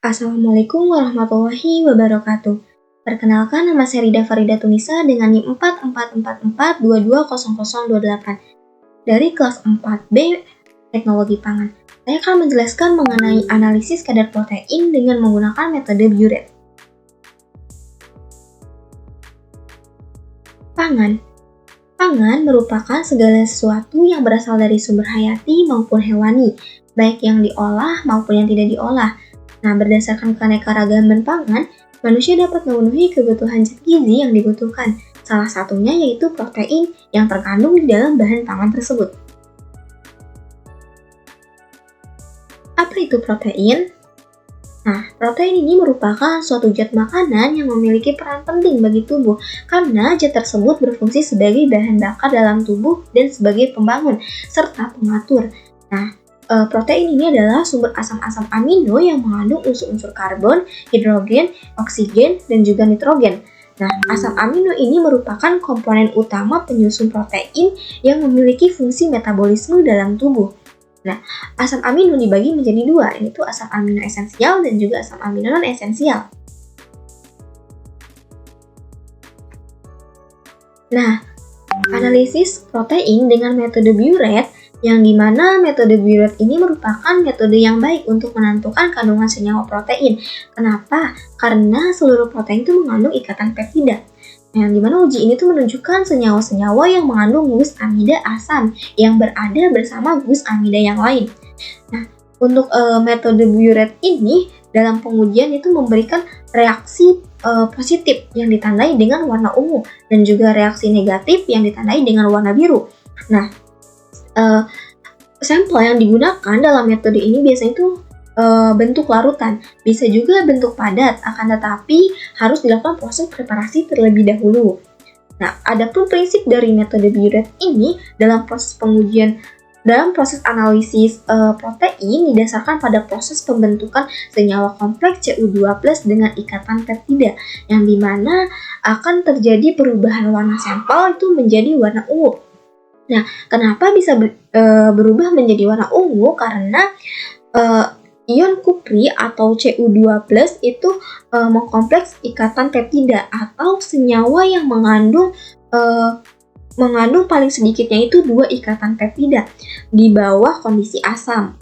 Assalamualaikum warahmatullahi wabarakatuh. Perkenalkan, nama saya Rida Farida Tunisa dengan NIM 4444220028 dari kelas 4B Teknologi Pangan. Saya akan menjelaskan mengenai analisis kadar protein dengan menggunakan metode Biuret. Pangan merupakan segala sesuatu yang berasal dari sumber hayati maupun hewani, baik yang diolah maupun yang tidak diolah. Nah, berdasarkan keanekaragaman pangan, manusia dapat memenuhi kebutuhan zat gizi yang dibutuhkan. Salah satunya yaitu protein yang terkandung di dalam bahan pangan tersebut. Apa itu protein? Nah, protein ini merupakan suatu zat makanan yang memiliki peran penting bagi tubuh karena zat tersebut berfungsi sebagai bahan bakar dalam tubuh dan sebagai pembangun serta pengatur. Nah, protein ini adalah sumber asam-asam amino yang mengandung unsur-unsur karbon, hidrogen, oksigen, dan juga nitrogen. Nah, asam amino ini merupakan komponen utama penyusun protein yang memiliki fungsi metabolisme dalam tubuh. Nah, asam amino dibagi menjadi dua, yaitu asam amino esensial dan juga asam amino non-esensial. Nah, analisis protein dengan metode Biuret, yang dimana metode Biuret ini merupakan metode yang baik untuk menentukan kandungan senyawa protein. Kenapa? Karena seluruh protein itu mengandung ikatan peptida. Yang dimana uji ini tuh menunjukkan senyawa-senyawa yang mengandung gugus amida asam yang berada bersama gugus amida yang lain. Nah, untuk metode Biuret ini dalam pengujian itu memberikan reaksi positif yang ditandai dengan warna ungu dan juga reaksi negatif yang ditandai dengan warna biru. Nah, sampel yang digunakan dalam metode ini biasanya itu bentuk larutan, bisa juga bentuk padat, akan tetapi harus dilakukan proses preparasi terlebih dahulu. Nah, adapun prinsip dari metode Biuret ini dalam proses pengujian, dalam proses analisis protein didasarkan pada proses pembentukan senyawa kompleks Cu2+ dengan ikatan peptida, yang dimana akan terjadi perubahan warna sampel itu menjadi warna ungu. Nah, kenapa bisa berubah menjadi warna ungu? Karena ion kupri atau Cu2+ itu mengkompleks ikatan peptida atau senyawa yang mengandung paling sedikitnya itu 2 ikatan peptida di bawah kondisi asam.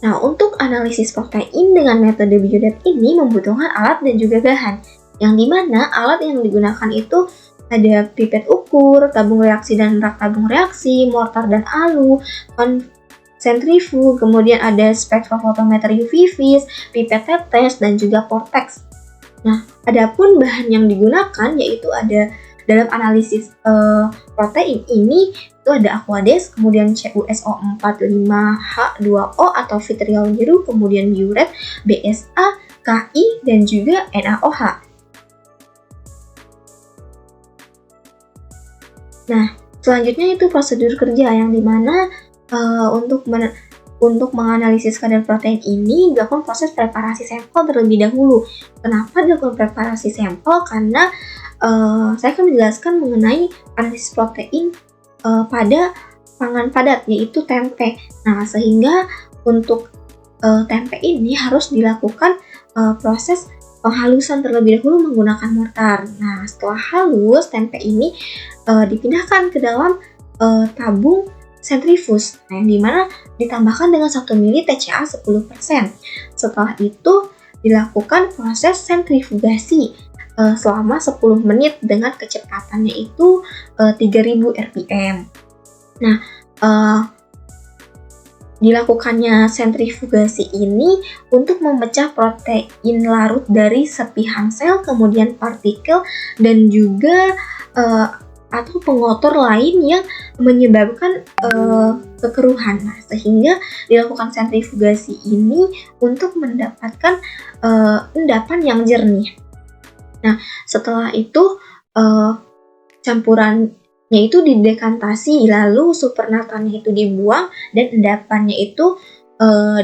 Nah, untuk analisis protein dengan metode Biuret ini membutuhkan alat dan juga bahan, yang dimana alat yang digunakan itu ada pipet ukur, tabung reaksi dan rak tabung reaksi, mortar dan alu, sentrifug, kemudian ada spektrofotometer UV vis, pipet tetes, dan juga vortex. Nah, adapun bahan yang digunakan yaitu ada dalam analisis protein ini itu ada Aquades, kemudian CuSO45H2O atau vitriol biru, kemudian Biuret, BSA, KI, dan juga NaOH. Nah, selanjutnya itu prosedur kerja yang dimana untuk menganalisis kadar protein ini dilakukan proses preparasi sampel terlebih dahulu. Kenapa dilakukan preparasi sampel? Karena saya akan menjelaskan mengenai analisis protein pada pangan padat, yaitu tempe. Nah, sehingga untuk tempe ini harus dilakukan proses penghalusan terlebih dahulu menggunakan mortar. Nah, setelah halus, tempe ini dipindahkan ke dalam tabung sentrifus, yang dimana ditambahkan dengan 1 ml TCA 10%. Setelah itu dilakukan proses sentrifugasi selama 10 menit dengan kecepatannya itu 3000 rpm. Nah, dilakukannya sentrifugasi ini untuk memecah protein larut dari serpihan sel, kemudian partikel, dan juga atau pengotor lain yang menyebabkan kekeruhan. Nah, sehingga dilakukan sentrifugasi ini untuk mendapatkan endapan yang jernih. Nah, setelah itu campurannya itu didekantasi, lalu supernatannya itu dibuang dan endapannya itu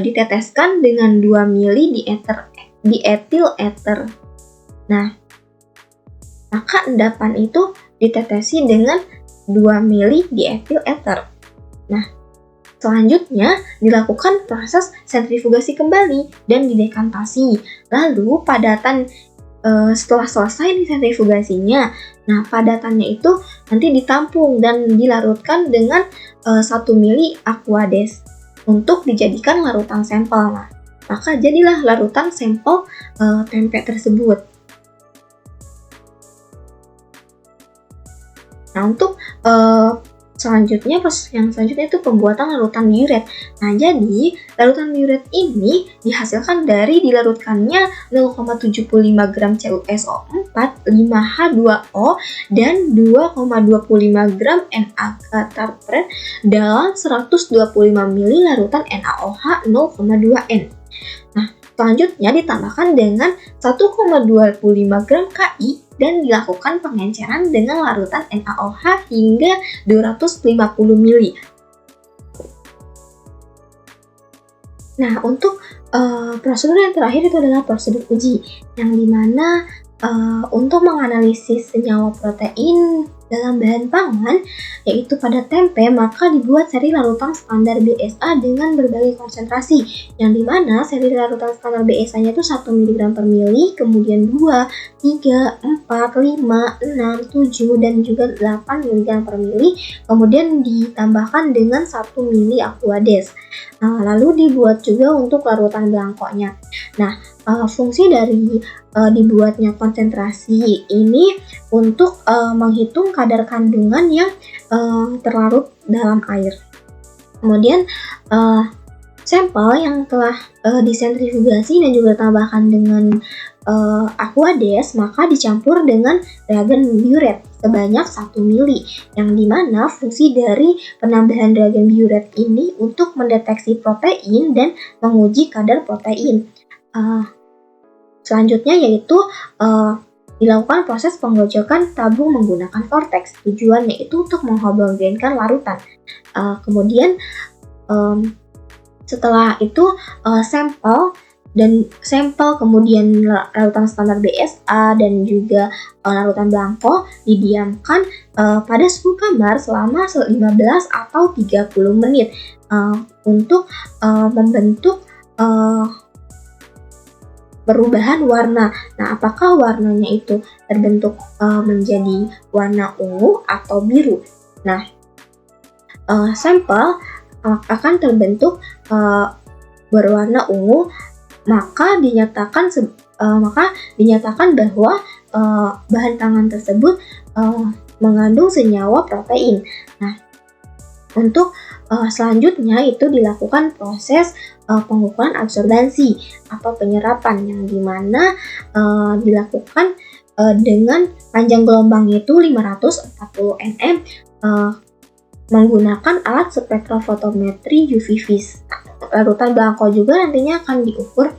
diteteskan dengan 2 ml di etil ether. Nah, maka endapan itu ditetesi dengan 2 ml di etil ether. Nah, Selanjutnya dilakukan proses sentrifugasi kembali dan didekantasi. Lalu padatan setelah selesai nih sentrifugasinya, nah padatannya itu nanti ditampung dan dilarutkan dengan 1 mili Aquades untuk dijadikan larutan sampel. Nah, maka jadilah larutan sampel tempe tersebut. Nah, untuk proses yang selanjutnya itu pembuatan larutan biuret. Nah, jadi larutan biuret ini dihasilkan dari dilarutkannya 0,75 gram CuSO4, 5H2O, dan 2,25 gram NaCl dalam 125 ml larutan NaOH 0,2N. Nah, selanjutnya ditambahkan dengan 1,25 gram Ki dan dilakukan pengenceran dengan larutan NaOH hingga 250 ml. Nah, untuk prosedur yang terakhir itu adalah prosedur uji, yang dimana untuk menganalisis senyawa protein dalam bahan pangan, yaitu pada tempe, maka dibuat seri larutan standar BSA dengan berbagai konsentrasi, yang dimana seri larutan standar BSA-nya itu 1 mg per mili, kemudian 2, 3, 4, 5, 6, 7, dan juga 8 mg per mili, kemudian ditambahkan dengan 1 mili Aquades. Lalu dibuat juga untuk larutan belangkonya. Nah, fungsi dari dibuatnya konsentrasi ini untuk menghitung kadar kandungan yang terlarut dalam air. Kemudian sampel yang telah disentrifugasi dan juga ditambahkan dengan Aquades, maka dicampur dengan reagen biuret sebanyak 1 mili, yang dimana fungsi dari penambahan reagen biuret ini untuk mendeteksi protein dan menguji kadar protein. Selanjutnya yaitu dilakukan proses penggocokan tabung menggunakan vortex. Tujuannya itu untuk menghomogenkan larutan. Kemudian setelah itu sampel kemudian larutan standar BSA dan juga larutan belangko didiamkan pada suhu kamar selama 15 atau 30 menit untuk membentuk perubahan warna. Nah, apakah warnanya itu terbentuk menjadi warna ungu atau biru? Nah, sampel akan terbentuk berwarna ungu, maka dinyatakan bahwa bahan pangan tersebut mengandung senyawa protein. Nah, untuk selanjutnya itu dilakukan proses pengukuran absorbansi atau penyerapan, yang dimana dilakukan dengan panjang gelombangnya itu 540 nm menggunakan alat spektrofotometri UV vis. Larutan belangko juga nantinya akan diukur,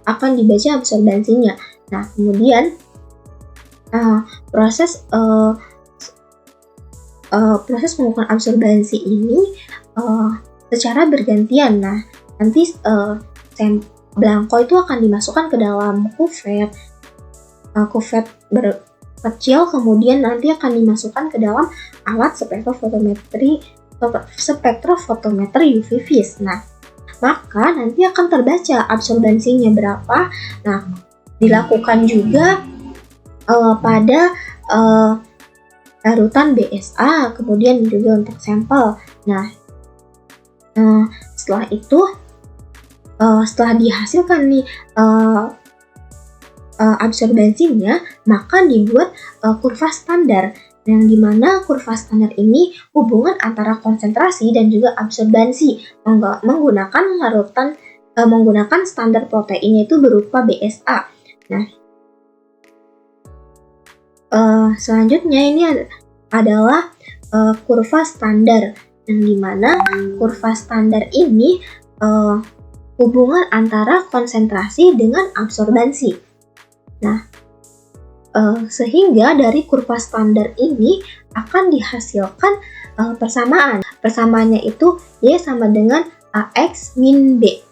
akan dibaca absorbansinya. Nah, kemudian proses pengukuran absorbansi ini secara bergantian. Nah, nanti belangko itu akan dimasukkan ke dalam kuvet kecil, kemudian nanti akan dimasukkan ke dalam alat spektrofotometer UV vis. Nah, maka nanti akan terbaca absorbansinya berapa. Nah, dilakukan juga pada larutan BSA, kemudian juga untuk sampel. Nah, setelah itu, setelah dihasilkan nih absorbansinya, maka dibuat kurva standar, yang dimana kurva standar ini hubungan antara konsentrasi dan juga absorbansi menggunakan standar proteinnya itu berupa BSA. Nah, selanjutnya ini adalah kurva standar, yang dimana kurva standar ini hubungan antara konsentrasi dengan absorbansi. Nah, sehingga dari kurva standar ini akan dihasilkan persamaan. Persamaannya itu Y sama dengan AX min B.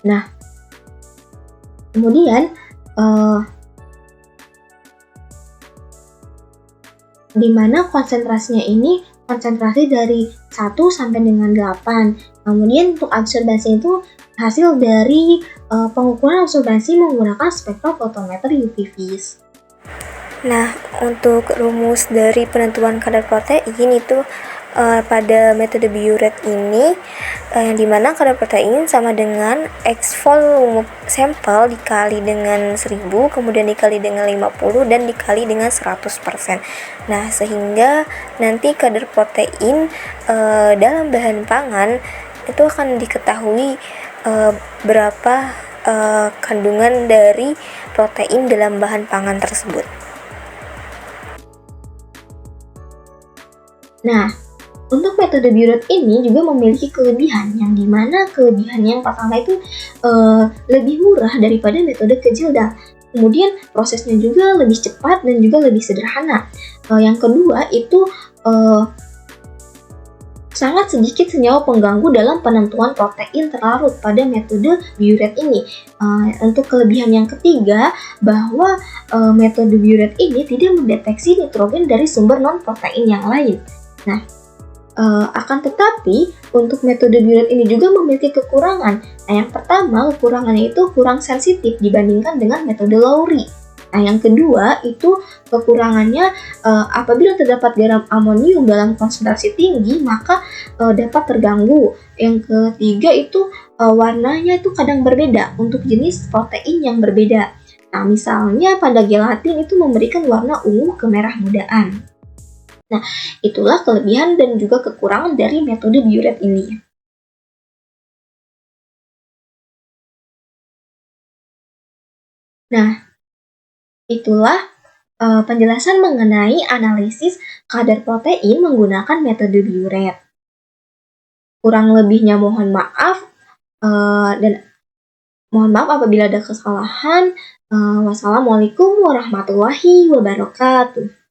Nah, kemudian di mana konsentrasinya ini konsentrasi dari 1 sampai dengan 8. Kemudian untuk absorbasi itu hasil dari pengukuran absorbasi menggunakan spektrofotometer UV vis. Nah, untuk rumus dari penentuan kadar protein itu pada metode biuret ini yang dimana kadar protein sama dengan X volume sampel dikali dengan 1000, kemudian dikali dengan 50 dan dikali dengan 100%. Nah, sehingga nanti kadar protein dalam bahan pangan itu akan diketahui berapa kandungan dari protein dalam bahan pangan tersebut. Nah, untuk metode biuret ini juga memiliki kelebihan, yang dimana kelebihan yang pertama itu lebih murah daripada metode Kejilda. Kemudian prosesnya juga lebih cepat dan juga lebih sederhana. Yang kedua itu sangat sedikit senyawa pengganggu dalam penentuan protein terlarut pada metode biuret ini. Untuk kelebihan yang ketiga, bahwa metode biuret ini tidak mendeteksi nitrogen dari sumber non-protein yang lain. Nah, akan tetapi untuk metode biuret ini juga memiliki kekurangan. Nah, yang pertama, kekurangannya itu kurang sensitif dibandingkan dengan metode Lowry. Nah, yang kedua itu kekurangannya apabila terdapat garam amonium dalam konsentrasi tinggi maka dapat terganggu. Yang ketiga itu warnanya itu kadang berbeda untuk jenis protein yang berbeda. Nah, misalnya pada gelatin itu memberikan warna ungu kemerah mudaan. Nah, itulah kelebihan dan juga kekurangan dari metode biuret ini. Nah, itulah penjelasan mengenai analisis kadar protein menggunakan metode biuret. Kurang lebihnya mohon maaf, dan mohon maaf apabila ada kesalahan. Wassalamualaikum warahmatullahi wabarakatuh.